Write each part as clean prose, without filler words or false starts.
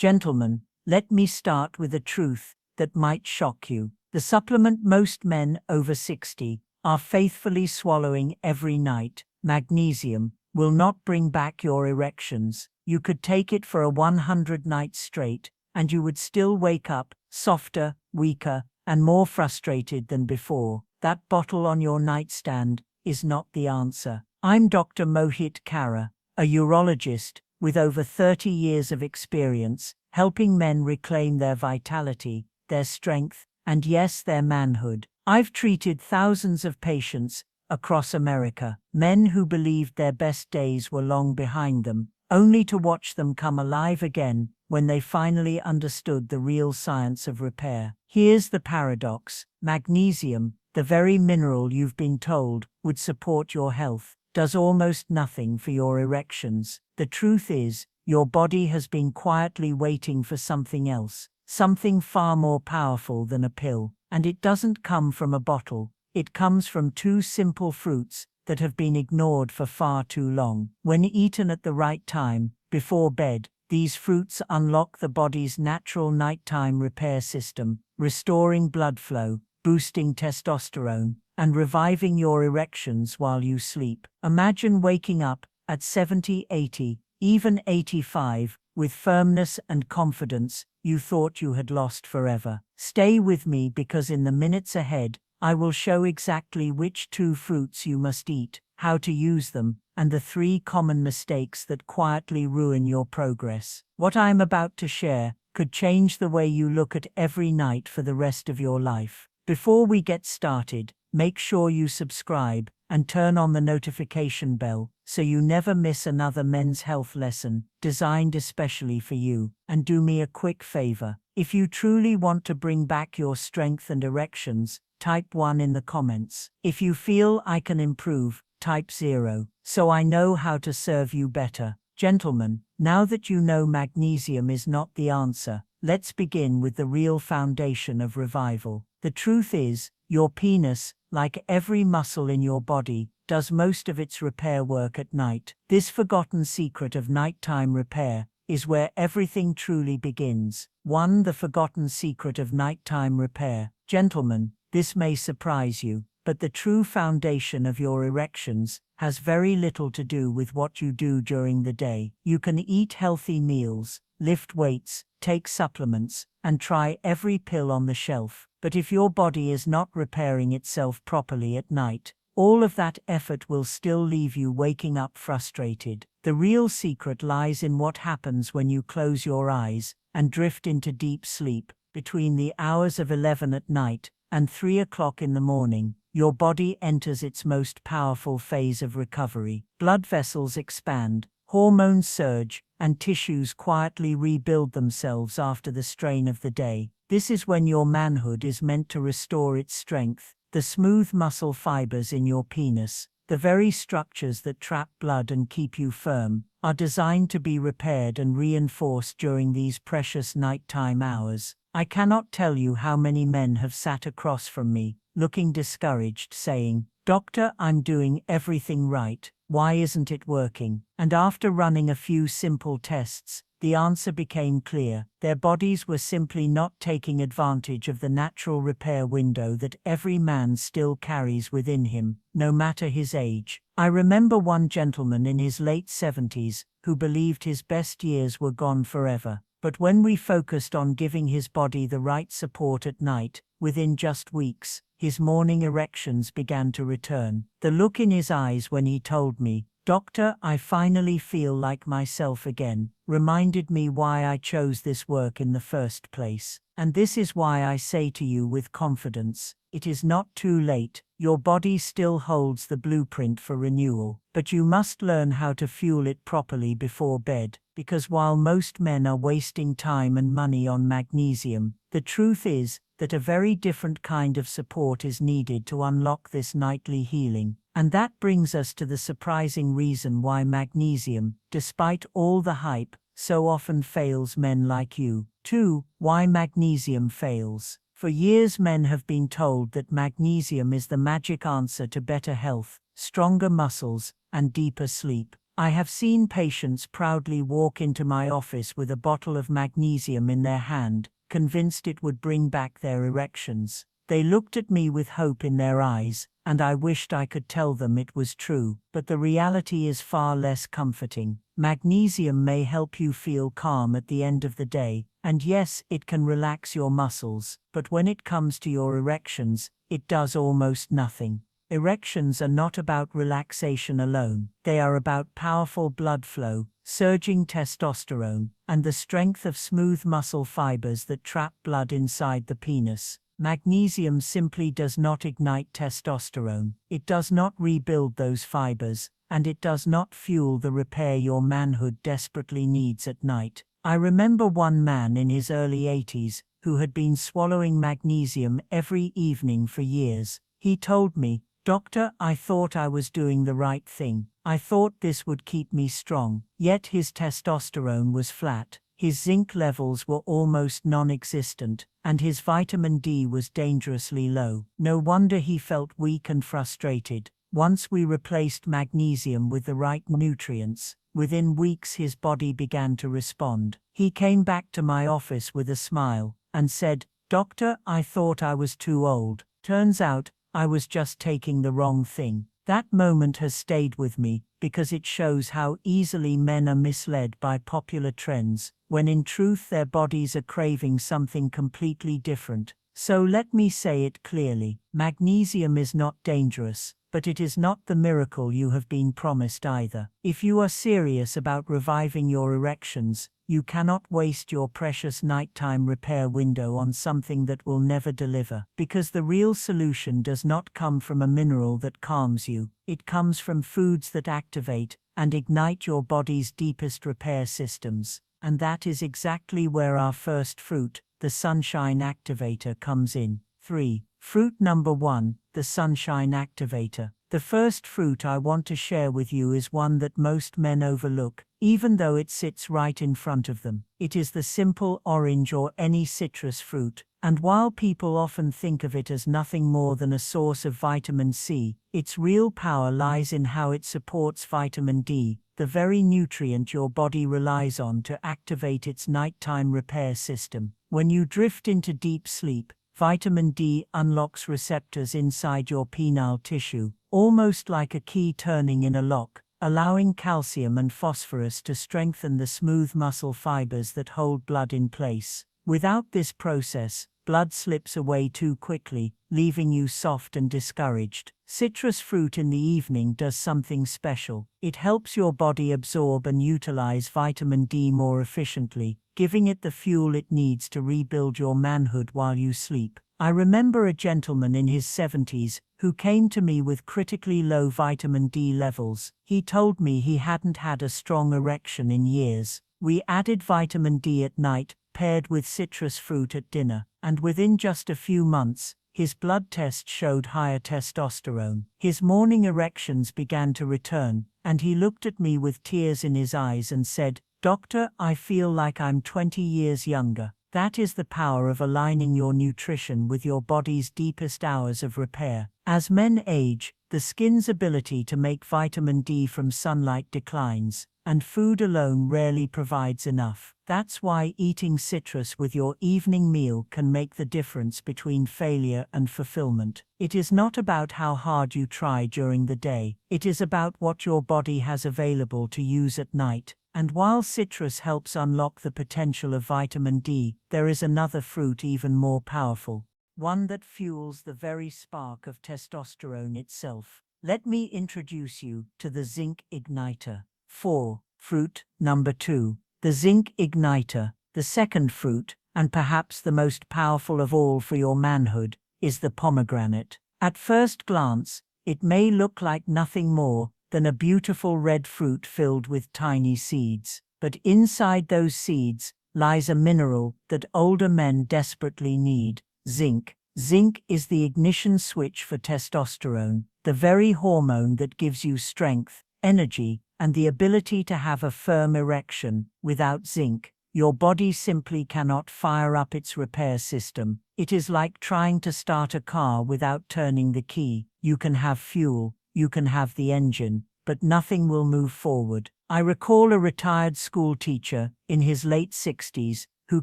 Gentlemen, let me start with a truth that might shock you. The supplement most men over 60 are faithfully swallowing every night, magnesium, will not bring back your erections. You could take it for a 100 nights straight, and you would still wake up softer, weaker, and more frustrated than before. That bottle on your nightstand is not the answer. I'm Dr. Mohit Khera, a urologist with over 30 years of experience helping men reclaim their vitality, their strength, and yes, their manhood. I've treated thousands of patients across America, men who believed their best days were long behind them, only to watch them come alive again when they finally understood the real science of repair. Here's the paradox: magnesium, the very mineral you've been told would support your health, does almost nothing for your erections. The truth is, your body has been quietly waiting for something else, something far more powerful than a pill. And it doesn't come from a bottle. It comes from two simple fruits that have been ignored for far too long. When eaten at the right time, before bed, these fruits unlock the body's natural nighttime repair system, restoring blood flow, boosting testosterone, and reviving your erections while you sleep. Imagine waking up at 70, 80, even 85, with firmness and confidence you thought you had lost forever. Stay with me, because in the minutes ahead, I will show exactly which two fruits you must eat, how to use them, and the 3 common mistakes that quietly ruin your progress. What I am about to share could change the way you look at every night for the rest of your life. Before we get started, make sure you subscribe and turn on the notification bell so you never miss another men's health lesson designed especially for you. And do me a quick favor: if you truly want to bring back your strength and erections, type 1 in the comments. If you feel I can improve, type 0, so I know how to serve you better. Gentlemen, now that you know magnesium is not the answer, let's begin with the real foundation of revival. The truth is, your penis, like every muscle in your body, does most of its repair work at night. This forgotten secret of nighttime repair is where everything truly begins. 1. The forgotten secret of nighttime repair. Gentlemen, this may surprise you, but the true foundation of your erections has very little to do with what you do during the day. You can eat healthy meals, lift weights, take supplements, and try every pill on the shelf, but if your body is not repairing itself properly at night, all of that effort will still leave you waking up frustrated. The real secret lies in what happens when you close your eyes and drift into deep sleep. Between the hours of 11 at night and 3 o'clock in the morning, your body enters its most powerful phase of recovery. Blood vessels expand, hormones surge, and tissues quietly rebuild themselves after the strain of the day. This is when your manhood is meant to restore its strength. The smooth muscle fibers in your penis, the very structures that trap blood and keep you firm, are designed to be repaired and reinforced during these precious nighttime hours. I cannot tell you how many men have sat across from me, looking discouraged, saying, "Doctor, I'm doing everything right. Why isn't it working?" And after running a few simple tests, the answer became clear. Their bodies were simply not taking advantage of the natural repair window that every man still carries within him, no matter his age. I remember one gentleman in his late 70s who believed his best years were gone forever. But when we focused on giving his body the right support at night, within just weeks, his morning erections began to return. The look in his eyes when he told me, "Doctor, I finally feel like myself again," reminded me why I chose this work in the first place. And this is why I say to you with confidence, it is not too late. Your body still holds the blueprint for renewal, but you must learn how to fuel it properly before bed. Because while most men are wasting time and money on magnesium, the truth is that a very different kind of support is needed to unlock this nightly healing. And that brings us to the surprising reason why magnesium, despite all the hype, so often fails men like you. 2. Why magnesium fails. For years men have been told that magnesium is the magic answer to better health, stronger muscles, and deeper sleep. I have seen patients proudly walk into my office with a bottle of magnesium in their hand, convinced it would bring back their erections. They looked at me with hope in their eyes, and I wished I could tell them it was true, but the reality is far less comforting. Magnesium may help you feel calm at the end of the day, and yes, it can relax your muscles, but when it comes to your erections, it does almost nothing. Erections are not about relaxation alone. They are about powerful blood flow, surging testosterone, and the strength of smooth muscle fibers that trap blood inside the penis. Magnesium simply does not ignite testosterone. It does not rebuild those fibers, and it does not fuel the repair your manhood desperately needs at night. I remember one man in his early 80s who had been swallowing magnesium every evening for years. He told me, "Doctor, I thought I was doing the right thing. I thought this would keep me strong." Yet his testosterone was flat, his zinc levels were almost non-existent, and his vitamin D was dangerously low. No wonder he felt weak and frustrated. Once we replaced magnesium with the right nutrients, within weeks his body began to respond. He came back to my office with a smile and said, "Doctor, I thought I was too old. Turns out, I was just taking the wrong thing." That moment has stayed with me because it shows how easily men are misled by popular trends, when in truth their bodies are craving something completely different. So let me say it clearly, magnesium is not dangerous, but it is not the miracle you have been promised either. If you are serious about reviving your erections, you cannot waste your precious nighttime repair window on something that will never deliver. Because the real solution does not come from a mineral that calms you, it comes from foods that activate and ignite your body's deepest repair systems. And that is exactly where our first fruit, the sunshine activator, comes in. 3. Fruit number 1, the sunshine activator. The first fruit I want to share with you is one that most men overlook, even though it sits right in front of them. It is the simple orange or any citrus fruit, and while people often think of it as nothing more than a source of vitamin C, its real power lies in how it supports vitamin D, the very nutrient your body relies on to activate its nighttime repair system. When you drift into deep sleep, vitamin D unlocks receptors inside your penile tissue, almost like a key turning in a lock, allowing calcium and phosphorus to strengthen the smooth muscle fibers that hold blood in place. Without this process, blood slips away too quickly, leaving you soft and discouraged. Citrus fruit in the evening does something special. It helps your body absorb and utilize vitamin D more efficiently, giving it the fuel it needs to rebuild your manhood while you sleep. I remember a gentleman in his 70s who came to me with critically low vitamin D levels. He told me he hadn't had a strong erection in years. We added vitamin D at night, paired with citrus fruit at dinner, and within just a few months, his blood test showed higher testosterone. His morning erections began to return, and he looked at me with tears in his eyes and said, "Doctor, I feel like I'm 20 years younger." That is the power of aligning your nutrition with your body's deepest hours of repair. As men age, the skin's ability to make vitamin D from sunlight declines, and food alone rarely provides enough. That's why eating citrus with your evening meal can make the difference between failure and fulfillment. It is not about how hard you try during the day. It is about what your body has available to use at night. And while citrus helps unlock the potential of vitamin D, there is another fruit even more powerful, one that fuels the very spark of testosterone itself. Let me introduce you to the zinc igniter. 4. Fruit number 2. The zinc igniter, the second fruit, and perhaps the most powerful of all for your manhood, is the pomegranate. At first glance, it may look like nothing more than a beautiful red fruit filled with tiny seeds. But inside those seeds lies a mineral that older men desperately need: zinc. Zinc is the ignition switch for testosterone, the very hormone that gives you strength, energy, and the ability to have a firm erection. Without zinc, your body simply cannot fire up its repair system. It is like trying to start a car without turning the key. You can have fuel, you can have the engine, but nothing will move forward. I recall a retired school teacher in his late 60s who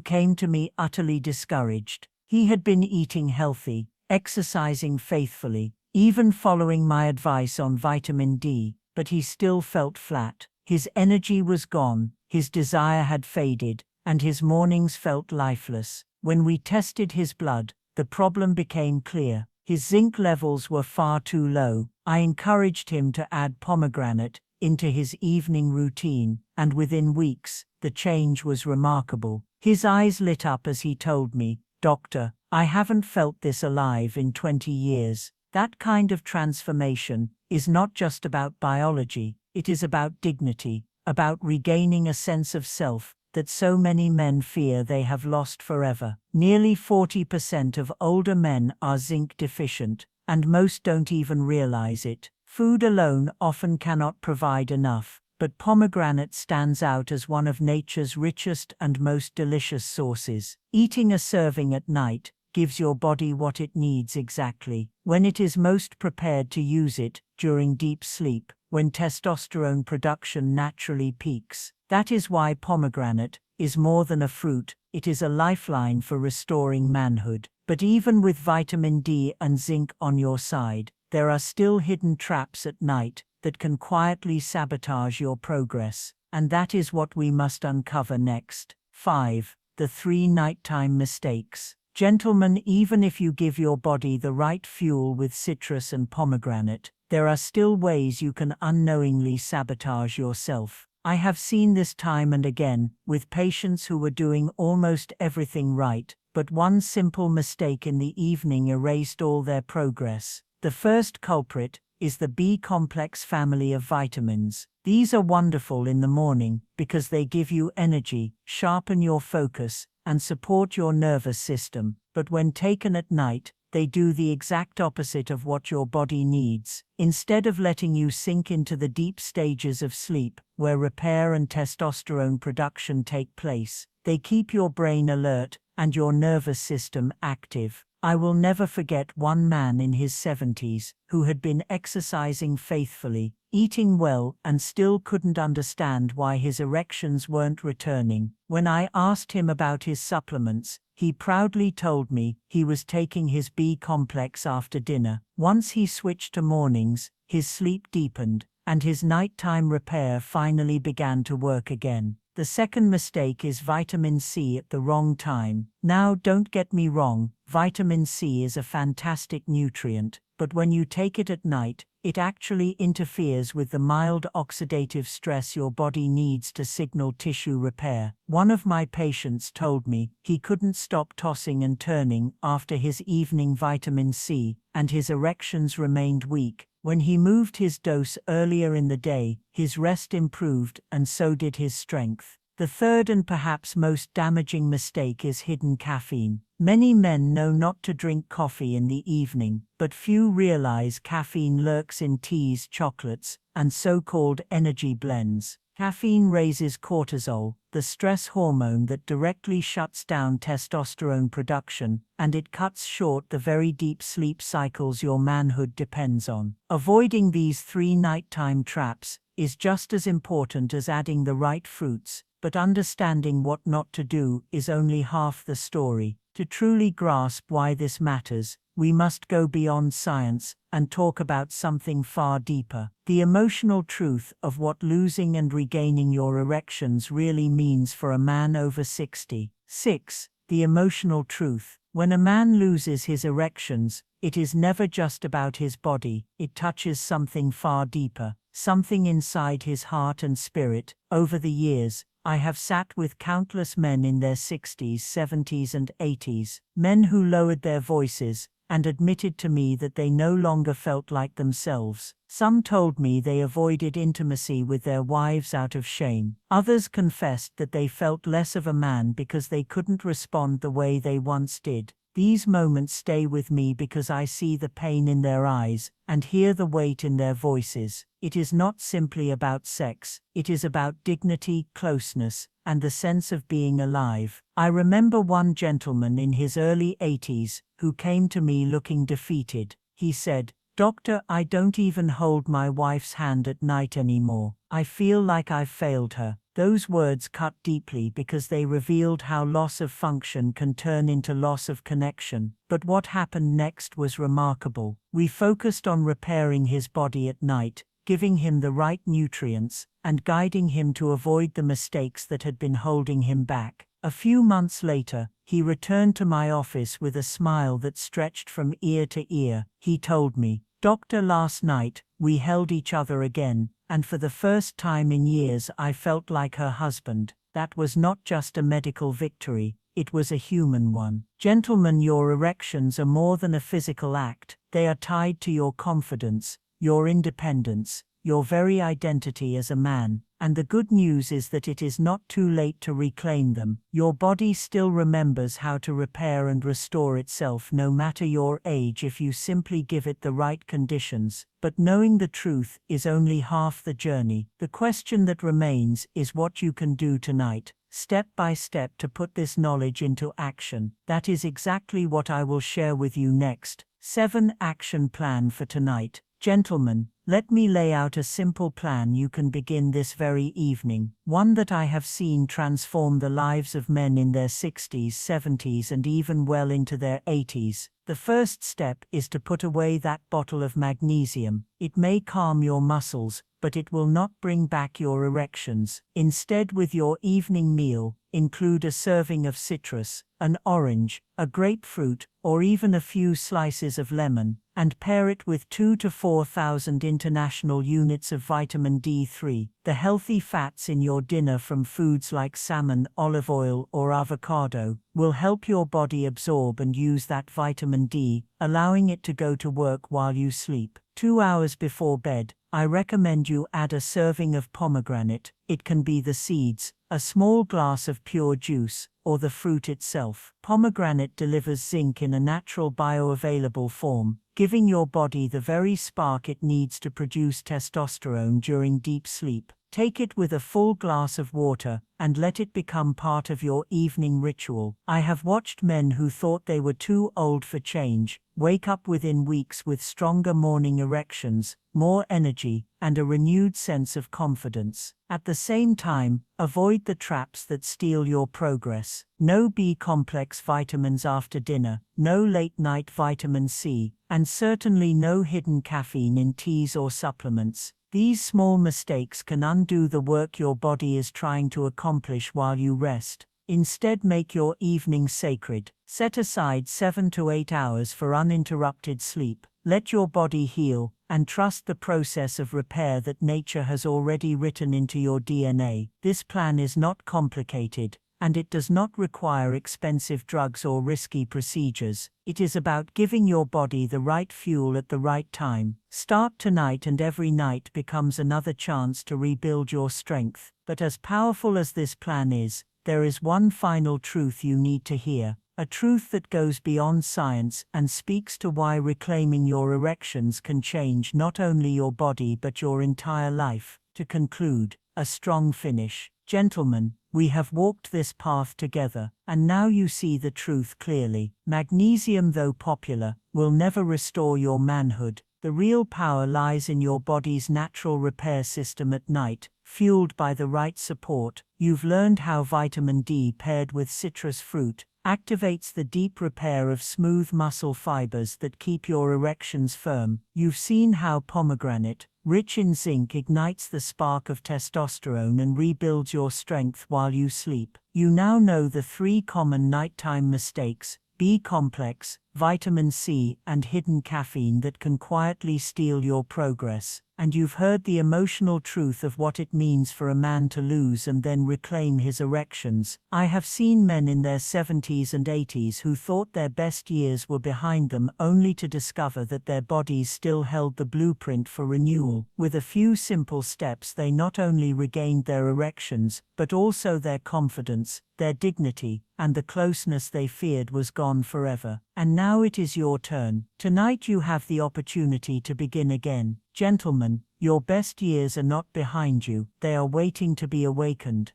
came to me utterly discouraged. He had been eating healthy, exercising faithfully, even following my advice on vitamin D, but he still felt flat. His energy was gone, his desire had faded, and his mornings felt lifeless. When we tested his blood, the problem became clear. His zinc levels were far too low. I encouraged him to add pomegranate into his evening routine, and within weeks, the change was remarkable. His eyes lit up as he told me, "Doctor, I haven't felt this alive in 20 years." That kind of transformation is not just about biology, it is about dignity, about regaining a sense of self that so many men fear they have lost forever. Nearly 40% of older men are zinc deficient, and most don't even realize it. Food alone often cannot provide enough, but pomegranate stands out as one of nature's richest and most delicious sources. Eating a serving at night gives your body what it needs exactly when it is most prepared to use it, during deep sleep, when testosterone production naturally peaks. That is why pomegranate is more than a fruit, it is a lifeline for restoring manhood. But even with vitamin D and zinc on your side, there are still hidden traps at night that can quietly sabotage your progress. And that is what we must uncover next. 5. The 3 nighttime mistakes. Gentlemen, even if you give your body the right fuel with citrus and pomegranate, there are still ways you can unknowingly sabotage yourself. I have seen this time and again with patients who were doing almost everything right, but one simple mistake in the evening erased all their progress. The first culprit is the B-complex family of vitamins. These are wonderful in the morning because they give you energy, sharpen your focus, and support your nervous system, but when taken at night, they do the exact opposite of what your body needs. Instead of letting you sink into the deep stages of sleep, where repair and testosterone production take place, they keep your brain alert and your nervous system active. I will never forget one man in his 70s who had been exercising faithfully, eating well, and still couldn't understand why his erections weren't returning. When I asked him about his supplements, he proudly told me he was taking his B-complex after dinner. Once he switched to mornings, his sleep deepened, and his nighttime repair finally began to work again. The second mistake is vitamin C at the wrong time. Now, don't get me wrong, vitamin C is a fantastic nutrient, but when you take it at night, it actually interferes with the mild oxidative stress your body needs to signal tissue repair. One of my patients told me he couldn't stop tossing and turning after his evening vitamin C, and his erections remained weak. When he moved his dose earlier in the day, his rest improved, and so did his strength. The third and perhaps most damaging mistake is hidden caffeine. Many men know not to drink coffee in the evening, but few realize caffeine lurks in teas, chocolates, and so-called energy blends. Caffeine raises cortisol, the stress hormone that directly shuts down testosterone production, and it cuts short the very deep sleep cycles your manhood depends on. Avoiding these 3 nighttime traps is just as important as adding the right fruits, but understanding what not to do is only half the story. To truly grasp why this matters, we must go beyond science and talk about something far deeper: the emotional truth of what losing and regaining your erections really means for a man over 60. 6. The emotional truth. When a man loses his erections, it is never just about his body, it touches something far deeper, something inside his heart and spirit. Over the years, I have sat with countless men in their 60s, 70s, and 80s, men who lowered their voices and admitted to me that they no longer felt like themselves. Some told me they avoided intimacy with their wives out of shame. Others confessed that they felt less of a man because they couldn't respond the way they once did. These moments stay with me because I see the pain in their eyes and hear the weight in their voices. It is not simply about sex, it is about dignity, closeness, and the sense of being alive. I remember one gentleman in his early 80s who came to me looking defeated. He said, "Doctor, I don't even hold my wife's hand at night anymore. I feel like I've failed her." Those words cut deeply because they revealed how loss of function can turn into loss of connection. But what happened next was remarkable. We focused on repairing his body at night, giving him the right nutrients, and guiding him to avoid the mistakes that had been holding him back. A few months later, he returned to my office with a smile that stretched from ear to ear. He told me, "Doctor, last night, we held each other again, and for the first time in years I felt like her husband." That was not just a medical victory, it was a human one. Gentlemen, your erections are more than a physical act. They are tied to your confidence, your independence, your very identity as a man. And the good news is that it is not too late to reclaim them. Your body still remembers how to repair and restore itself no matter your age if you simply give it the right conditions. But knowing the truth is only half the journey. The question that remains is what you can do tonight, step by step, to put this knowledge into action. That is exactly what I will share with you next. 7 Action Plan for tonight. Gentlemen, let me lay out a simple plan you can begin this very evening, one that I have seen transform the lives of men in their 60s, 70s, and even well into their 80s. The first step is to put away that bottle of magnesium. It may calm your muscles, but it will not bring back your erections. Instead, with your evening meal, include a serving of citrus, an orange, a grapefruit, or even a few slices of lemon, and pair it with 2,000 to 4,000 international units of vitamin D3. The healthy fats in your dinner from foods like salmon, olive oil, or avocado will help your body absorb and use that vitamin D, allowing it to go to work while you sleep. 2 hours before bed, I recommend you add a serving of pomegranate. It can be the seeds, a small glass of pure juice, or the fruit itself. Pomegranate delivers zinc in a natural bioavailable form, giving your body the very spark it needs to produce testosterone during deep sleep. Take it with a full glass of water and let it become part of your evening ritual. I have watched men who thought they were too old for change wake up within weeks with stronger morning erections, more energy, and a renewed sense of confidence. At the same time, avoid the traps that steal your progress. No B-complex vitamins after dinner, no late-night vitamin C, and certainly no hidden caffeine in teas or supplements. These small mistakes can undo the work your body is trying to accomplish while you rest. Instead, make your evening sacred. Set aside 7 to 8 hours for uninterrupted sleep. Let your body heal, and trust the process of repair that nature has already written into your DNA. This plan is not complicated, and it does not require expensive drugs or risky procedures. It is about giving your body the right fuel at the right time. Start tonight, and every night becomes another chance to rebuild your strength. But as powerful as this plan is, there is one final truth you need to hear. A truth that goes beyond science and speaks to why reclaiming your erections can change not only your body but your entire life. To conclude, a strong finish. Gentlemen, we have walked this path together, and now you see the truth clearly. Magnesium, though popular, will never restore your manhood. The real power lies in your body's natural repair system at night, fueled by the right support. You've learned how vitamin D paired with citrus fruit activates the deep repair of smooth muscle fibers that keep your erections firm. You've seen how pomegranate, rich in zinc, ignites the spark of testosterone and rebuilds your strength while you sleep. You now know the 3 common nighttime mistakes: B-complex, vitamin C, and hidden caffeine that can quietly steal your progress. And you've heard the emotional truth of what it means for a man to lose and then reclaim his erections. I have seen men in their 70s and 80s who thought their best years were behind them, only to discover that their bodies still held the blueprint for renewal. With a few simple steps, they not only regained their erections, but also their confidence, their dignity, and the closeness they feared was gone forever. And now it is your turn. Tonight you have the opportunity to begin again. Gentlemen, your best years are not behind you, they are waiting to be awakened.